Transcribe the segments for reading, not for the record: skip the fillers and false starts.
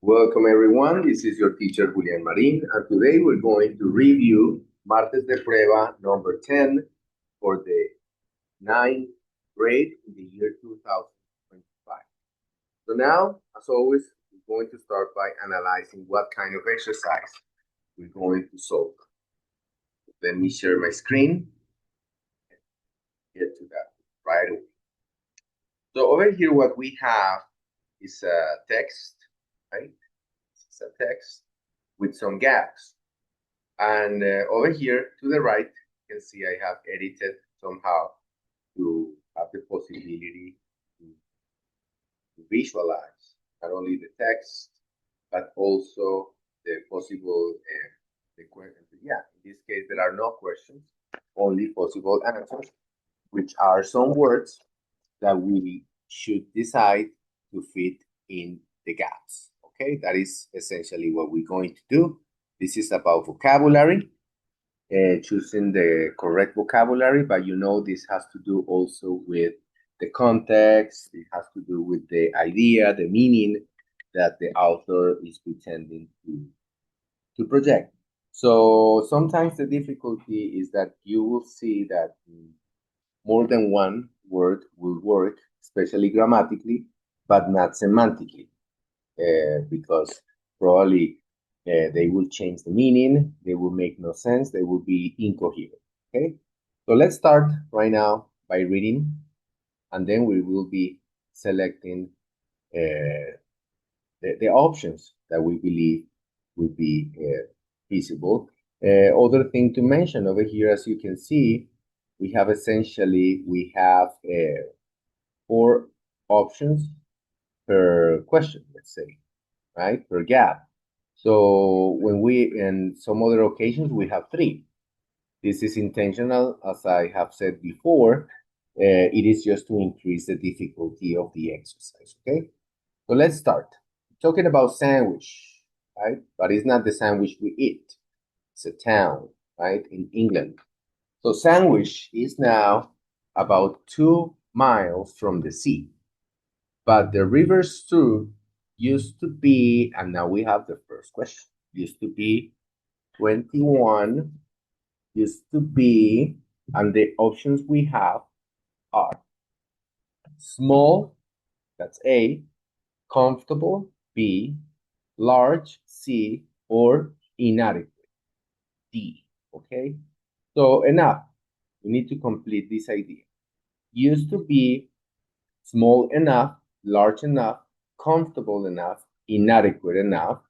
Welcome everyone, this is your teacher Julian Marin, and today we're going to review Martes de Prueba number 10 for the 9th grade in the year 2025. So now, as always, we're going to start by analyzing what kind of exercise we're going to solve. Let me share my screen and get to that right away. So over here, what we have is a text, right? It's a text with some gaps. And over here to the right, you can see I have edited somehow to have the possibility to visualize not only the text, but also the possible, in this case, there are no questions, only possible answers, which are some words that we should decide to fit in the gaps. Okay, that is essentially what we're going to do. This is about vocabulary, choosing the correct vocabulary, but this has to do also with the context. It has to do with the idea, the meaning that the author is pretending to project. So sometimes the difficulty is that you will see that more than one word will work, especially grammatically, but not semantically, because probably they will change the meaning, they will make no sense, they will be incoherent. Okay, so let's start right now by reading, and then we will be selecting the options that we believe would be feasible. Other thing to mention over here, as you can see, we have 4 options per question, let's say, right, per gap. So in some other occasions, we have 3. This is intentional, as I have said before. It is just to increase the difficulty of the exercise, okay? So let's start. Talking about sandwich, right? But it's not the sandwich we eat. It's a town, right, in England. So Sandwich is now about 2 miles from the sea. But the river Stour used to be, and now we have the first question, used to be 21, used to be, and the options we have are small, that's A, comfortable, B, large, C, or inadequate, D, okay? So enough, we need to complete this idea. Used to be small enough, large enough, comfortable enough, inadequate enough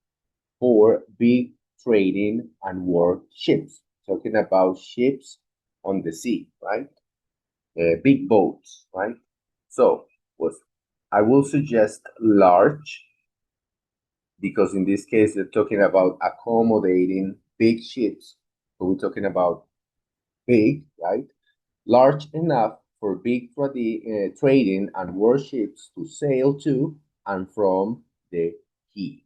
for big trading and war ships. Talking about ships on the sea, right? Big boats, right? So I will suggest large, because in this case they're talking about accommodating big ships. So we're talking about big, right? Large enough for big trading and warships to sail to and from the quay.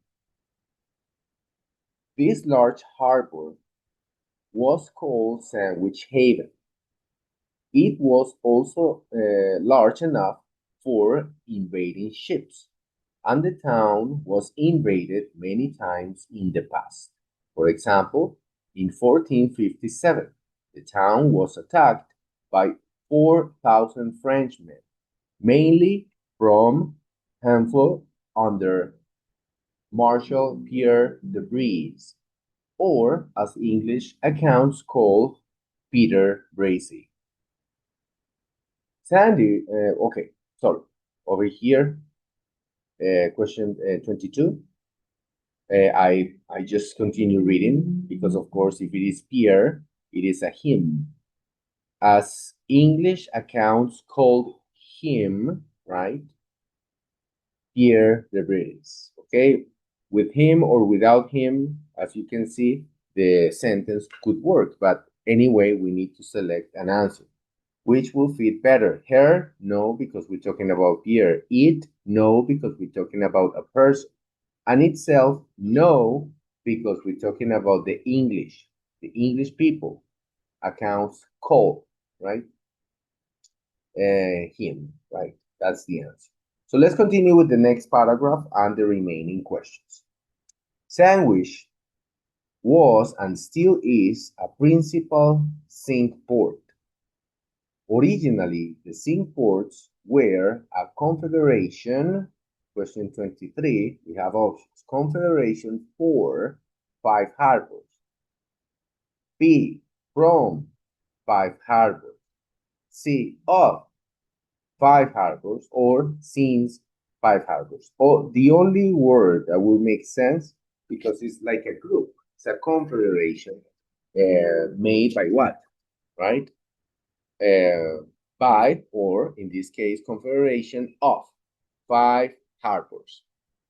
This large harbor was called Sandwich Haven. It was also large enough for invading ships, and the town was invaded many times in the past. For example, in 1457, the town was attacked by 4,000 Frenchmen, mainly from Hempel under Marshal Pierre de Brézé, or as English accounts call Peter Bracy. Sandy, okay, sorry. Over here, question 22. I just continue reading because, of course, if it is Pierre, it is a him. As English accounts called him, right? Pierre de Brézé, okay? With him or without him, as you can see, the sentence could work. But anyway, we need to select an answer. Which will fit better? Her? No, because we're talking about Pierre. It? No, because we're talking about a person. And itself? No, because we're talking about the English people. Accounts call, right? Him, right? That's the answer. So let's continue with the next paragraph and the remaining questions. Sandwich was and still is a principal zinc port. Originally, the zinc ports were a confederation. Question 23, we have options. Confederation for 5 harbors. B, from 5 harbors. C, of 5 harbors, or since 5 harbors. Oh, the only word that will make sense because it's like a group. It's a confederation made by what, right? By, or in this case, confederation of 5 harbors,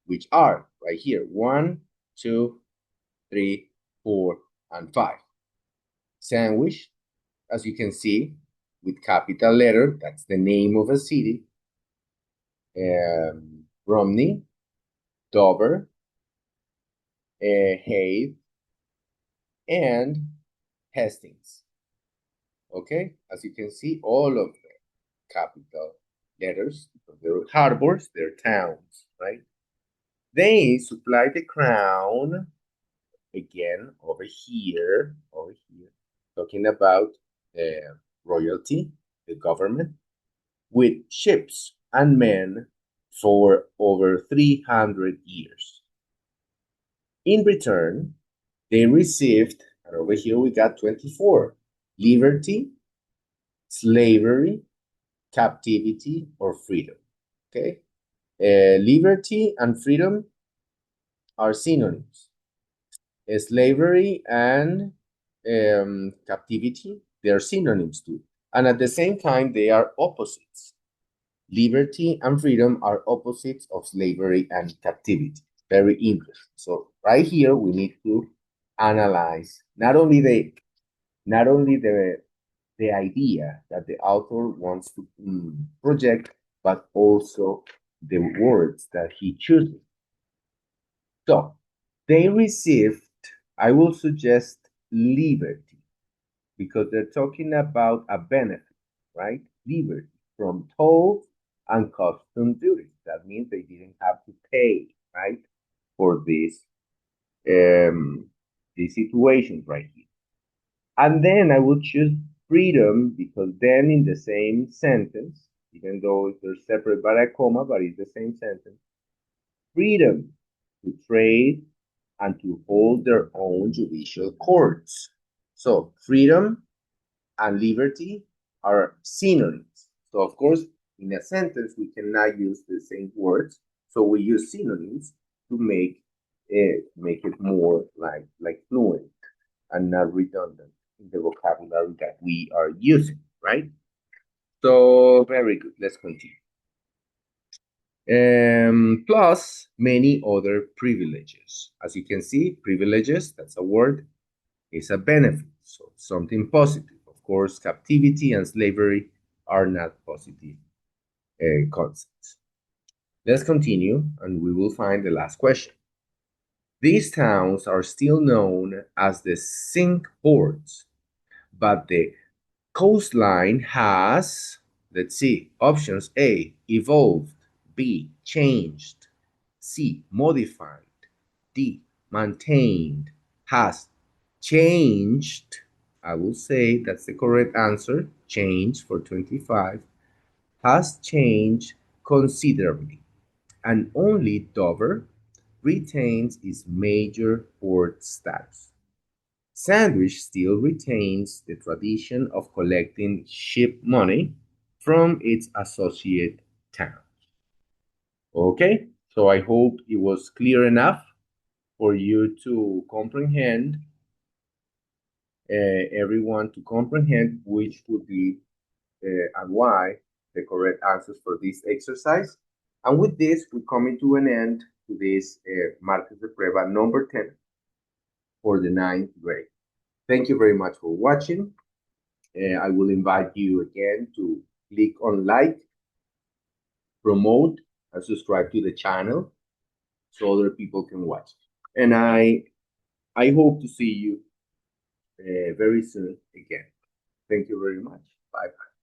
which are right here 1, 2, 3, 4, and 5. Sandwich, as you can see, with capital letter, that's the name of a city. Romney, Dover, Hay, and Hastings. Okay, as you can see, all of the capital letters, they're harbors, they're towns, right? They supply the crown, again, over here, talking about royalty, the government, with ships and men for over 300 years. In return, they received, and over here we got 24, liberty, slavery, captivity, or freedom. Okay? Liberty and freedom are synonyms. Slavery and captivity, they are synonyms too. And at the same time, they are opposites. Liberty and freedom are opposites of slavery and captivity. Very interesting. So right here, we need to analyze not only the idea that the author wants to project, but also the words that he chooses. So they received, I will suggest liberty, because they're talking about a benefit, right? Liberty from tolls and custom duties. That means they didn't have to pay, right, for these situations right here. And then I will choose freedom, because then in the same sentence, even though they're separate by a comma, but it's the same sentence, freedom to trade and to hold their own judicial courts. So freedom and liberty are synonyms. So of course, in a sentence, we cannot use the same words. So we use synonyms to make it more like fluent and not redundant in the vocabulary that we are using, right? So very good. Let's continue. Plus many other privileges. As you can see, privileges, that's a word, is a benefit, so something positive. Of course, captivity and slavery are not positive concepts. Let's continue, and we will find the last question. These towns are still known as the Cinque Ports, but the coastline has, let's see, options: A, evolved, B, changed, C, modified, D, maintained, has changed. I will say that's the correct answer. Changed for 25. Has changed considerably. And only Dover retains its major port status. Sandwich still retains the tradition of collecting ship money from its associate towns. Okay, so I hope it was clear enough for you to comprehend, everyone to comprehend which would be and why the correct answers for this exercise. And with this, we're coming to an end to this Martes de Prueba number 10 for the 9th grade. Thank you very much for watching. I will invite you again to click on like, promote, and subscribe to the channel so other people can watch. And I hope to see you very soon again. Thank you very much. Bye-bye.